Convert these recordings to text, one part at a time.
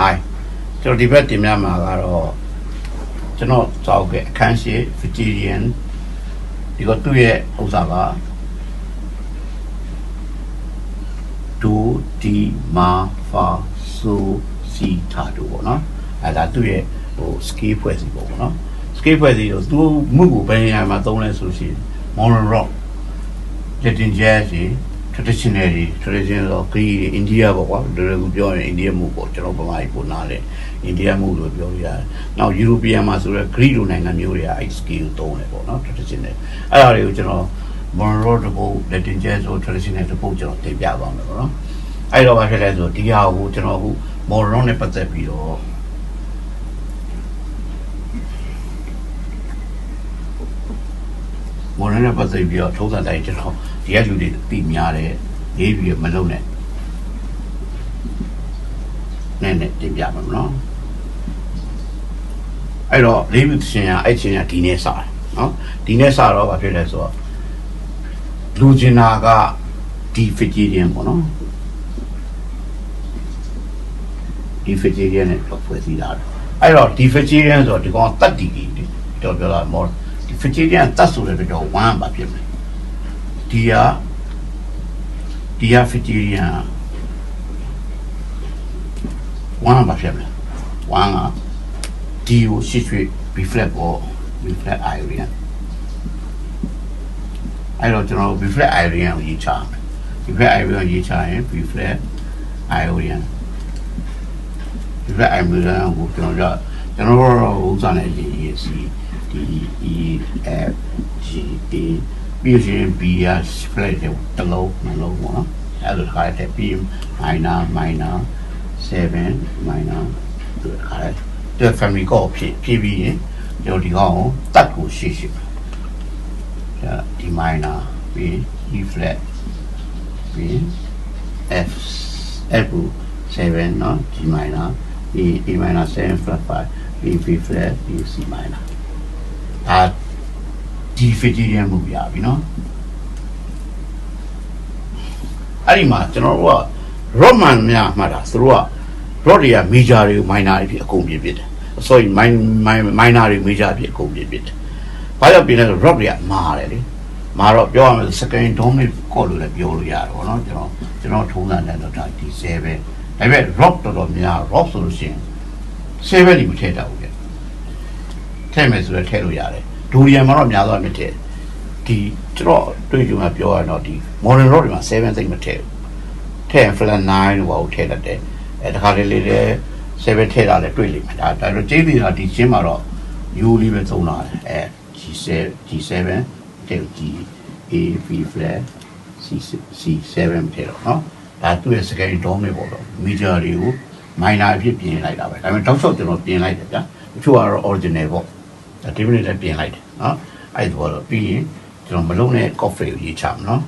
Hi ကျွန်တော်ဒီဘက်တင်ပြမှာကတော့ကျွန်တော်စောက်ခဲ့အခန်းရှိ vegetarian ဒီကသူ့ရဲ့ဥစ္စာကဒူဒီမာဖာဆိုစီတာတို့ပေါ့နော်အဲဒါသူ့ရဲ့ဟို scale ဖွဲ့စည်းပုံပေါ့နော် scale ဖွဲ့စည်းတော့သူမှုကိုဘယ်နေရာမှာသုံးလဲဆိုရှင် modern rock Latin jazz traditional တော့ခရီးအိန္ဒိယပေါ့ကွာဒါလည်းပြောရင်အိန္ဒိယမှုပေါ့ကျွန်တော်ဗမာပြည်ပုံနာလေအိန္ဒိယမှုလို့ပြောလို့ရတယ်။နောက် European မှာဆိုတော့ Greek လိုနိုင်ငံမျိုးတွေကအဲ့ skill ကိုသုံးတယ်ပေါ့နော် traditional အဲ့ဒါတွေကိုကျွန်တော် modern တပုတ် Latin jazz ဆို traditional တပုတ်ကျွန်တော်တင်ပြသွားမယ်ပေါ့နော်။အဲ့တော့ဘာဖြစ်လဲဆိုဒီဟာကိုကျွန်တော်အခု modern နဲ့ပတ်သက်ပြီးတော့မော်ရနဲ့ပတ်သက်ပြီးတော့ထုံးစံတိုင်းကျွန်တော်ဒီကလူတွေသိများတယ်ရေးပြီးမလုံးနဲ့နဲ့တင်ပြမှာနော်အဲ့တော့လေးပြီးရှင်ရအဲ့ချင်းရဒီနေ့စားနော်ဒီနေ့စားတော့ဘာဖြစ်လဲဆိုတော့လူကျင်နာကဒီ vegetarian ပေါ့နော်ဒီ vegetarian နဲ့တော့ဖွဲ့စည်းတာအဲ့တော့ဒီ vegetarian ဆိုတော့ဒီကောင်တတ်တီကြီးတော်ပြောတာမော်vegetarian တတ်ဆိုတဲ့တော့ဝမ်းပါဖြစ်မယ်ဒီက vegetarian ဝမ်းပါဖြစ်မယ်ဝမ်းကဒီကိုရှိရွှေ reflect ပေါ် reflect iron အဲ့တော့ကျွန်တော် reflect iron ကိုရေးချမယ် reflect iron ကိုရေးချရင် reflect iron reflect iron ကိုကျွန်တော်ဥစ္စာနဲ့ရေးစီD E F G A ပြီးရင် B ရ split တလုံးနှလုံးပေါ့နော်အဲ့ဒါခါတဲ့ B minor 7 minor ဒီခါတဲ့ family ကိုဖြည့်ပြီးရင်ကျွန်တော်ဒီကောင်ကိုတတ်ကိုရှိဒီ minor ပြီး E flat ပြီး F 7เนาะ G minor E minor 7 flat 5 B flat B C minorဒီ vegetarian မှုပြပြီနော်အဲ့ဒီမှာကျွန်တော်တို့က roman များမှတ်တာသူတို့က rock တွေက major တွေကို minor တွေဖြစ်အကုန်ပြစ်တယ် sorry minor တွေ major ဖြစ်အကုန်ပြစ်တယ်ဘာကြောင့်ပြလဲဆို rock တွေကမာတယ်လေမာတော့ပြောရမယ် second dominant chord လို့လည်းပြောလို့ရတယ်ဗောနော်ကျွန်တော်ထုံးစံတဲ့တော့ဒါဒီ7ဒါပေမဲ့ rock တော်တော်များ rock ဆိုလို့ရှိရင်7တွေမထည့်တတ်ဘူးလေထည့်မယ်ဆိုတော့ထည့်လို့ရတယ်ဒူရီယန်မှာတော့များသွားမြစ်တယ်ဒီကျွန်တော်တွေ့ကြုံမှာပြောရတော့ဒီ modern rock တွေမှာ7သိမ့်မထည့်ဘူးထည့် flat 9လို့ထည့်တတ်တယ်အဲတခါတလေလည်း7ထည့်တာလည်းတွေ့လိမ့်မယ်ဒါတော့ကျင်းနေတာဒီချင်းမှာတော့ U လေးပဲသုံးတာအဲ G7 ထည့် G A B flat C7 ထည့်တော့နော်ဒါသူ့ရဲ့ secondary dominant ပေါ့တော့ major တွေကို minor အဖြစ်ပြင်လိုက်တာပဲဒါပေမဲ့တောက်လျှောက်ကျွန်တော်ပြင်လိုက်တယ်ဗျာတချို့ကတော့ original ပေါ့ဒီမိနစ်လည်းပြင်လိုက်တယ်နော်အဲ့ဒါတော့ပြီးရင်ကျွန်တော်မလုံးနဲ့ coffee ကိုရေးချမယ်နော်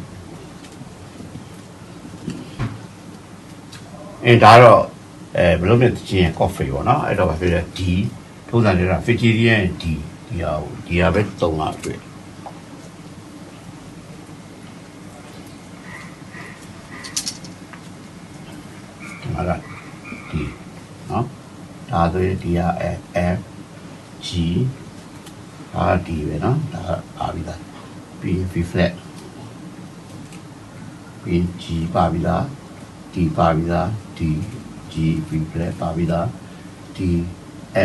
ဒါတော့မလုံးနဲ့ချင်း coffee ပေါ့နော်အဲ့တော့ဘာဖြစ်လဲ D ထုံးစံတွေက vegetarian D ဒီဟာပဲသုံးတာတွေ့ဒီမှာက D နော်ဒါဆိုရင်ဒီဟာ F G D ပဲနော်ဒါပါပြီလား B flat B G ပါပြီလား D ပါပြီလား D G B flat ပါပြီလား D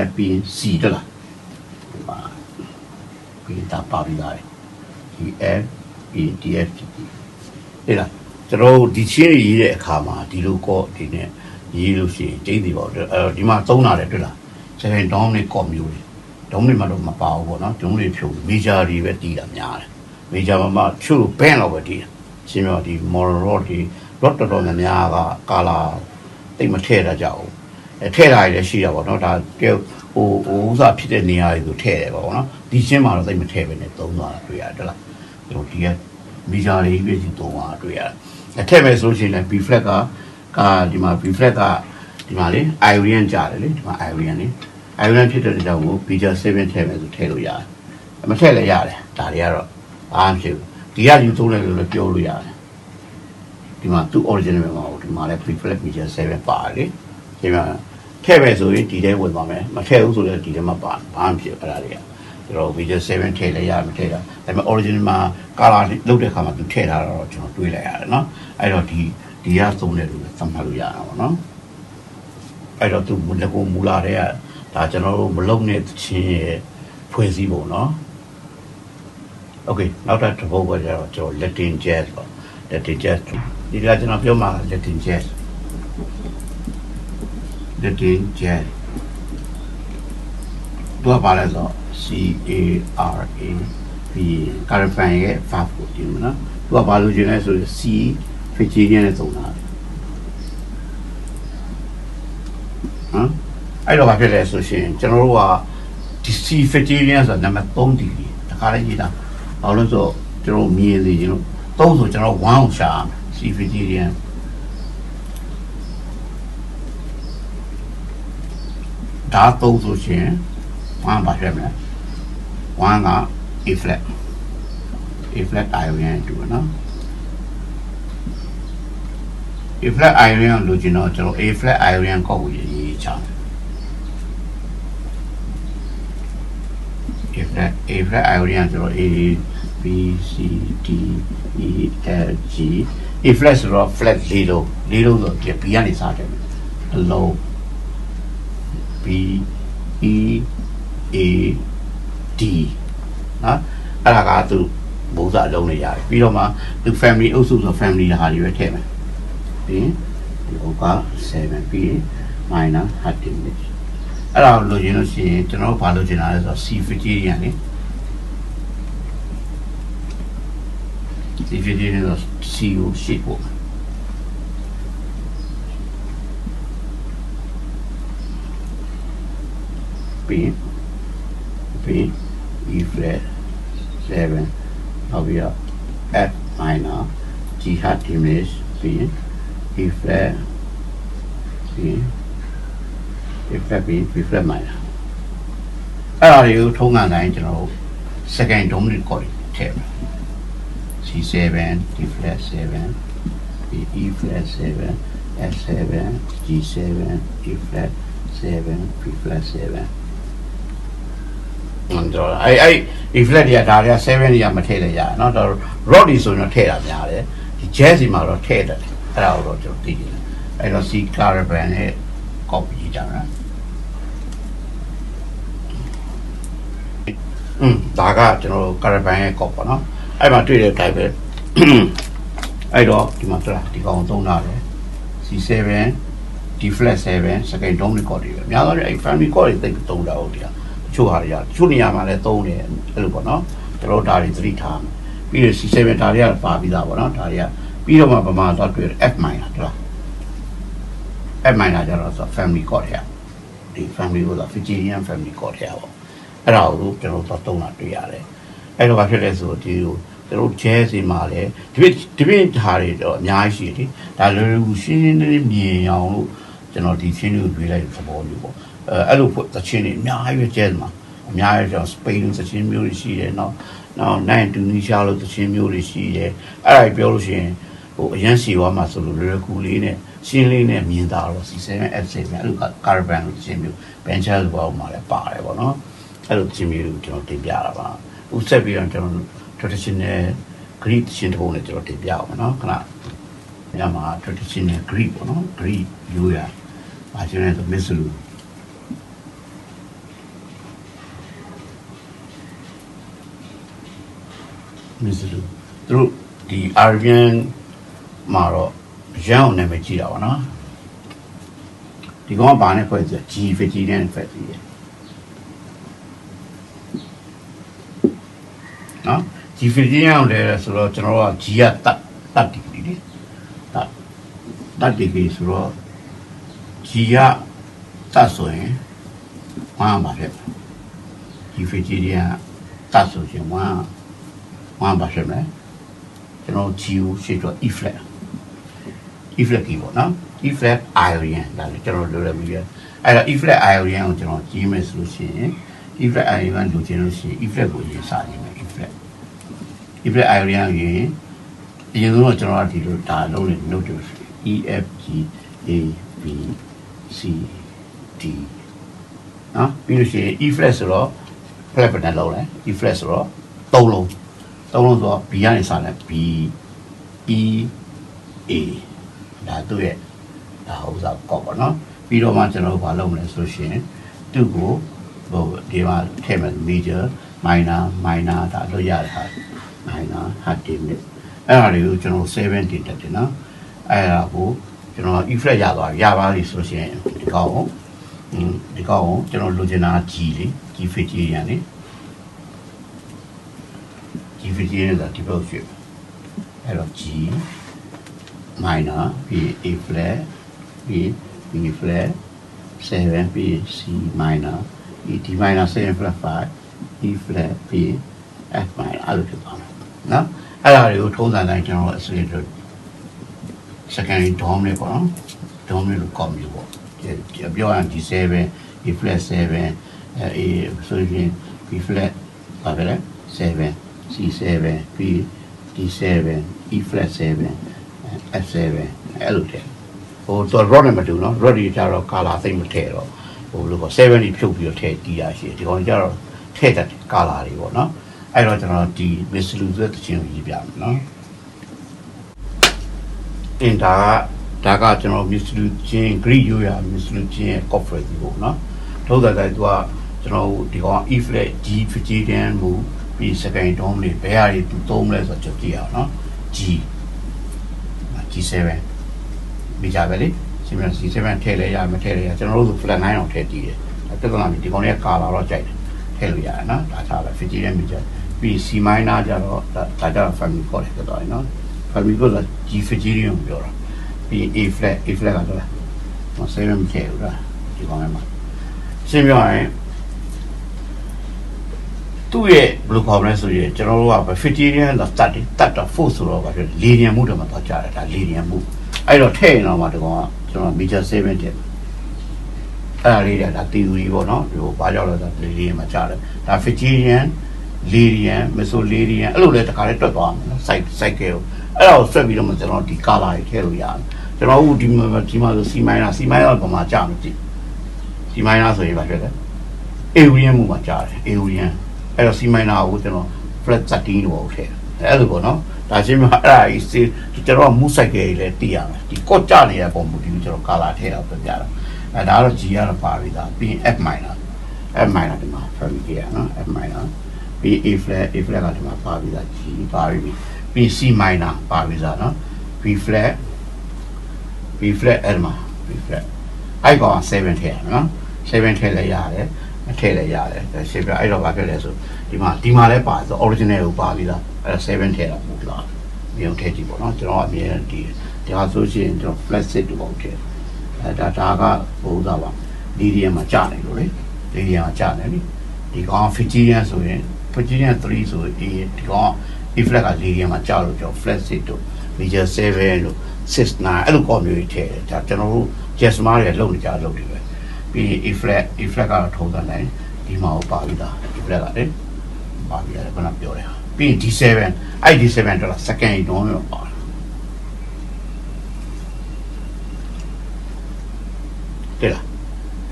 F B C တလားပါ B တာပါပြီလား D F B D F G ဟဲ့လားကျွန်တော်ဒီချင်းရေးတဲ့အခါမှာဒီလိုကော့ဒီနဲ့ရေးလို့ရှိရင်ကျင်းစီပါဒီမှာသုံးတာတယ်တွေ့လား second dominant chord မျိုးတွေဒုံးတွေမှတော့မပါဘူးပေါ့နော်ဒုံးတွေဖြုတ် major တွေပဲတီးတာများတယ် major မှာဖြုတ် band လောက်ပဲတီးတာရှင်းပြောဒီ modern rock တွေ rock တော်တော်များကကာလာတိတ်မထည့်တာကြောက်ထည့်တာတွေလည်းရှိတာပေါ့နော်ဒါဟိုဥစားဖြစ်တဲ့နေရာတွေကိုထည့်တယ်ပေါ့နော်ဒီရှင်းမှာတော့တိတ်မထည့်ပဲနဲ့သုံးသွားတာတွေ့ရတယ်လားဒီက major တွေပဲဒီသုံးသွားတာတွေ့ရတယ်ထည့်မယ်ဆိုလို့ရှိရင် B flat ကဒီမှာ B flat ကဒီမှာလေ iron ကြတယ်လေဒီမှာ iron လေ iron ဖြစ်တဲ့ကြောင့်ကို beta 7 ထည့်မယ်ဆိုထည့်လို့ရတယ်မထည့်လည်းရတယ်ဒါတွေကတော့အားမဖြစ်ဘူးဒီကယူသုံးတယ်လို့လည်းပြောလို့ရတယ်ဒီမှာသူ original မှာဒီမှာလည်း preflex beta 7ပါတယ်လေဒီမှာ ထဲ့ပဲဆိုရင်ဒီထဲဝင်သွားမယ်မထဲ့ဘူးဆိုရင်ဒီထဲမှာပါဘာမှဖြစ်အဲ့ဒါတွေကကျွန်တော် video 7ထည့်လိုက်ရမထည့်တာဒါပေမဲ့ original မှာ color လုပ်တဲ့ခါမှာသူထည့်ထားတော့ကျွန်တော်တွေးလိုက်ရတယ်နော်အဲ့တော့ဒီကသုံးတယ်လို့သတ်မှတ်လို့ရတာပေါ့နော်အဲ့တော့သူလက်ကိုမူလာတဲ့ကဒါကျွန်တော်တို့မလုံတဲ့ချင်းရဲ့ဖွဲ့စည်းပုံနော် okay နောက်တစ်ပုဒ်ပဲကျတော့ကျွန်တော် Latin jazz ပေါ့ Latin jazz ဒီကကျွန်တော်ပြောမှာ Latin jazz Latin jazz သူကပါလဲဆို CARA B ကာရဖန်ရဲ့ verb ကိုဒီမှာနော်သူကဘာလို့ကျင်လဲဆိုရင် C Fijian နဲ့သုံးတာဟမ်အဲ့တော့ဘာဖြစ်လဲဆိုရှင်ကျွန်တော်တို့ကဒီ C Fijian ဆိုတာနံပါတ်3ဒီတခါလေးရေးတာဘာလို့ဆိုကျွန်တော်မြင်နေကျွန်တော်3ဆိုကျွန်တော်1ကိုရှာရမယ် C Fijian ဒါ3ဆိုရှင်1ပါဖြစ်မယ်1က A flat iron တူနော် A flat iron လို့ကျွန်တော် A flat iron ကောက်ကိုရေးချတယ် A flat iron ကျွန်တော် A B C D E F G A flat ဆိုတော့ flat လေးလုံးဆိုဒီ B ကနေစတယ်အလုံး B E A D နော်အဲ့ဒါကသူဘိုးစားအလုံးလေးရတယ်ပြီးတော့မှသူ family အုပ်စုဆို family ဟာတွေပဲထည့်မယ်ပြီးဒီဥက7ပြီး minus 100 minutes အဲ့ဒါလိုချင်လို့ရှိရင်ကျွန်တော်ဘာလို့ချင်တာလဲဆိုတော့ C Fijian လေ C Fijian ဆို C ကိုရှိဖို့ပြီး E flat 7 နောက်ပြီးတော့ F minor G hard diminished ပြီး E flat ပြီး E flat ပြီး B flat minor အဲ့ဒါတွေကိုထုံးကန်တိုင်းကျွန်တော်တို့ second dominant chord ထည့်မယ် C7 D flat 7 E flat 7 F7 G7 D flat 7 B flat 7အဲ့ဒီ flat တွေကဒါတွေက7တွေကမထည့်လိုက်ရเนาะတော့ rock တွေဆိုရင်တော့ထည့်တာများတယ်ဒီ jazz တွေမှာတော့ထည့်တယ်အဲ့ဒါကိုတော့ကျွန်တော်သိတယ်အဲ့တော့ C caravan နဲ့ copy ကြတာဒါကကျွန်တော် caravan ရဲ့ copy ပေါ့เนาะအဲ့မှာတွေ့တဲ့အတိုင်းပဲအဲ့တော့ဒီမှာဆိုတာဒီကောင်သုံးတာလေ C7 D flat 7 second dominant chord တွေပဲအများဆုံးအဲ့ family chord တွေသိသုံးတာဟုတ်တယ်ချို့ဟာတွေချို့နေရာမှာလည်းသုံးတယ်အဲ့လိုပေါ့နော်ကျွန်တော်ဒါတွေသတိထားပြီးတော့ C7 ဒါတွေကပါပြီးသားပေါ့နော်ဒါတွေကပြီးတော့မှဗမာသွားတွေ့ F minor ဟုတ်လား F minor ကျတော့ဆို family chord တွေဒီ family ကိုဆို Fijian family chord တွေပေါ့အဲ့ဒါကိုကျွန်တော်သွားသုံးတာတွေ့ရတယ်အဲ့တော့ဘာဖြစ်လဲဆိုဒီကျွန်တော် jazz စီမှာလည်းဒီပြဓာတ်တွေတော့အများကြီးရှိတယ်ဒါလည်းရှင်းရှင်းလေးမြင်အောင်လို့ကျွန်တော်ဒီချင်းတွေကိုတွေ့လိုက်တဲ့သဘောမျိုးပေါ့အဲ့လိုသချင်းတွေအများကြီးပဲ jazz မှာအများကြီးကျွန်တော် Spain သချင်းမျိုးတွေရှိတယ်နောက်နိုင်တူနီရှာလို့သချင်းမျိုးတွေရှိတယ်အဲ့ဒါပြောလို့ရှိရင်ဟိုအရန်စီဝါမှာဆိုလို့လွယ်ကူလေးနဲ့ရှင်းလေးနဲ့မြင်တာတော့ C7 F7 အဲ့လို caravan လို့သချင်းမျိုး bencher ဘောမှာလည်းပါတယ်ပေါ့နော်အဲ့လိုသချင်းမျိုးကိုကျွန်တော်တင်ပြတာပါဥဆက်ပြီးတော့ကျွန်တော် traditional Greek သချင်းတစ်ပုံနဲ့ကျွန်တော်တင်ပြအောင်နော်ခဏညမှာ traditional Greek ပေါ့နော် Greek ရိုးရာဘာကျလဲဆို Misluသူတို့ဒီ Arabian မှာတော့ရန်အောင်နာမည်ကြီးတာပါနော်ဒီကောင်ကဘာနဲ့ဖွဲ့ဆို G Fijian နဲ့ဖွဲ့ပြီးရနော် G Fijian လည်းဆိုတော့ကျွန်တော်က G ကတတ်ဒီဂရီလေတတ်ဒီဂရီဆိုတော့ G ကတတ်ဆိုရင်1ပါဖြစ် G Fijian တတ်ဆိုရင်1ပါဖြစ်မယ်ကျွန်တော် G ကိုရှေ့တော့ E flat ကြီးပေါ့နော် E flat iron ဒါလည်းကျွန်တော်လိုရပြီအဲ့တော့ E flat iron ကိုကျွန်တော်ကြီးမယ်ဆိုလို့ရှိရင် E flat iron လိုချင်လို့ရှိရင် E flat ကိုရေးစားနေမယ် E flat iron ရင်အရင်ဆုံးကျွန်တော်ဒီလိုဒါလုံးလေး note တူ E F G A B C D နော်ပြီးလို့ရှိရင် E flat ဆိုတော့ flat ပဲနဲ့လုံးလဲ E flat ဆိုတော့3လုံးဆိုတော့ B ကနေစတယ် B E A ဒါသူ့ရဲ့ဒါဥစားကောက်ပါနော်ပြီးတော့မှကျွန်တော်တို့ဘာလုပ်မလဲဆိုလို့ရှိရင်သူ့ကိုဟိုဒီမှာထည့်မယ် major minor ဒါလို့ရတယ်ဟာ minor hard limit အဲ့ဒါတွေကိုကျွန်တော်7တင်တက်တယ်နော်အဲ့ဒါကိုကျွန်တော် E flat ရသွားပြီရပါပြီဆိုလို့ရှိရင်ဒီကောင်ကိုကျွန်တော်လိုချင်တာ G လေ G Fitzgerald လေ G Fitzgerald ဒါဒီဘက်ရွှေ့အဲ့တော့ G minor ပြီး A flat ပြီး B flat 7 ပြီး C minor ဒီ D minor 7 flat 5 E flat ပြီး F minor အဲ့လိုဖြစ်သွားမယ်နော်အဲ့ဒါတွေကိုထုံးစံတိုင်းကျွန်တော်အစွေတို့ secondary dom လေးပေါ့နော် dom လေးကိုကောက်မျိုးပေါ့ပြောရရင် D7 E flat 7 A ဆိုရင် B flat ပါပဲလေ 7 C7 B D7 E flat 7 F7 အဲ့လိုတဲ့ဟိုတော့ rod နဲ့မတူနော် rod တွေကြတော့ color သိမ့်မထည့်တော့ဟိုလို့ပေါ့7တွေဖြုတ်ပြီးတော့ထည့်တီးရရှိဒီကောင်ကြတော့ထည့်တတ်တယ် color တွေပေါ့နော်အဲ့တော့ကျွန်တော်ဒီ mislu ဆိုတဲ့တခြင်းကိုရေးပြမယ်နော်တင်ဒါကကျွန်တော် mislu ချင်း Greek ရိုးရာ mislu ချင်းရဲ့ corporate ပေါ့နော်ထုတ်တဲ့တိုင်းသူကကျွန်တော်ဒီကောင် E flat G Fitzgerald မူပြီး second dom လေးဘယ်ဟာတွေသူသုံးမလဲဆိုတော့ကြည့်အောင်နော် G7 မိကြပဲလေG7 ထည့်လဲရမထည့်လဲရကျွန်တော်တို့ flat 9အောင်ထည့်တည်တယ်ပြဿနာဒီကောင်လေးက color တော့ကြိုက်တယ်ထည့်လို့ရတယ်နော်ဒါထားပဲ Fitzgerald မိကြပြီး C minor ကြတော့ဒါကြတော့ family ခေါ်တယ်ပြောတယ်နော် family က G Fitzgerald ကိုပြောတာပြီး A flat ကတော့7မထည့်ဘူးလားဒီကောင်လေးမှာရှင်းပြရင်သူ့ရဲ့ဘယ်လိုခေါ်မလဲဆိုရင်ကျွန်တော်တို့က Fitzgerald တတ်တော့ force ဆိုတော့ဗာဖြစ်လေဒီယမ်မှုတော့မှတော့ကြားတယ်ဒါလေဒီယမ်မှုအဲ့တော့ထည့်ရင်တော့မှဒီကောင်ကကျွန်တော် major 7တက်အဲ့ဒါလေးဒါ theory ပေါ့နော်ဒီဘာကြောင့်လဲဆိုတော့လေဒီယမ်မှာကြားတယ်ဒါ Fitzgerald လေဒီယမ် mesoladian အဲ့လိုလဲတခါလေးတွက်သွားမယ်နော် cycle ကိုအဲ့ဒါကိုဆွဲပြီးတော့မှကျွန်တော်ဒီ color တွေထည့်လို့ရတယ်ကျွန်တော်ဒီမှာဆို C minor ကဘာမှကြားမကြည့် C minor ဆိုရင်ဗာဖြစ်တယ် Aurian မှုမှာကြားတယ် Aurian အဲ့တော့ C minor ကိုကျွန်တော် flat 13လို့ထည့်အဲ့လိုပေါ့နော်ဒါချင်းမှအဲ့ဒါကြီးကျွန်တော် move cycle ကြီးလည်းသိရမယ်ဒီ code ကြနေတဲ့ပုံမှုဒီကျွန်တော် color ထည့်တော့ပြပြတာအဲ့ဒါတော့ G ကတော့ပါပြီသားပြီး F minor ဒီမှာ family ရနော် F minor ပြီး A flat ကဒီမှာပါပြီသား G ပါပြီပြီး C minor ပါပြီသားနော် B flat အဲ့မှာ B flat အဲ့ကောင်7ထည့်ရနော်7ထည့်လည်းရတယ်မထည့်လည်းရတယ်ရှင်းပြအဲ့တော့ဘာဖြစ်လဲဆိုဒီမှာလည်းပါဆို original ကိုပါပြီလားအဲ့7ထည့်တာပို့လာမြေုံထည့်ကြည့်ပေါ့နော်ကျွန်တော်အမြဲတမ်းဒီဟာဆိုရှင်ကျွန်တော် flat set တူပေါ့ထည့်ဒါကဘိုးသားပါလီဒီယမ်မှာကြာနေလို့လေလီဒီယမ်မှာကြာနေပြီဒီကောင် Fitzgerald ဆိုရင် Fitzgerald 3ဆိုဒီကောင် E flat ကလီဒီယမ်မှာကြာလို့ကျွန်တော် flat set တို့ major 7လို့6 9အဲ့လိုကောမျိုးတွေထည့်တယ်ဒါကျွန်တော်တို့ jazz မားတွေလုံနေကြလုံနေပဲပြီး E flat ကတော့ထုံးစံတိုင်းဒီမှာကိုပါပြီးသား E flat ကလေပါပြီးရတယ်ခဏပြောတယ်ပြီး D7 အဲ့ D7 တော့ second ဒုံးရောပါတဲ့လား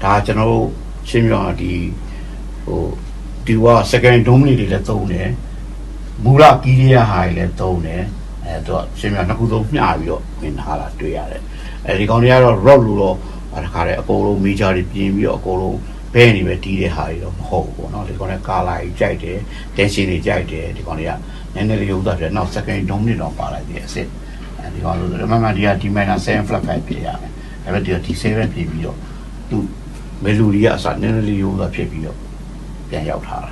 ဒါကျွန်တော်တို့ရှင်းပြအောင်ဒီက second dom လေးတွေလည်းသုံးတယ်မူလကီးရဟာတွေလည်းသုံးတယ်တော့ရှင်းပြနှစ်ခုသုံးမျှပြီးတော့ဝင်ထားတာတွေ့ရတယ်ဒီကောင်တွေကတော့ rock လို့တော့တခါတည်းအကုန်လုံး major တွေပြင်ပြီးတော့အကုန်လုံးဘဲနေပဲတီးတဲ့ဟာတွေတော့မဟုတ်ဘူးပေါ့နော်ဒီကောင်တွေက color ကြီးကြိုက်တယ် tension တွေကြိုက်တယ်ဒီကောင်တွေကနည်းနည်းလေးရုပ်သားပြနောက် second dom တွေတော့ပါလိုက်တယ်အစစ်ဒီကောင်လို့မမှန်ဒီက D minor 7 flat 5ပြရမယ်ဒါပေမဲ့ဒီက D7 ပြင်ပြီးတော့သူ melody ကအစနည်းနည်းလေးရုပ်သားဖြစ်ပြီးတော့ပြန်ရောက်ထားတာ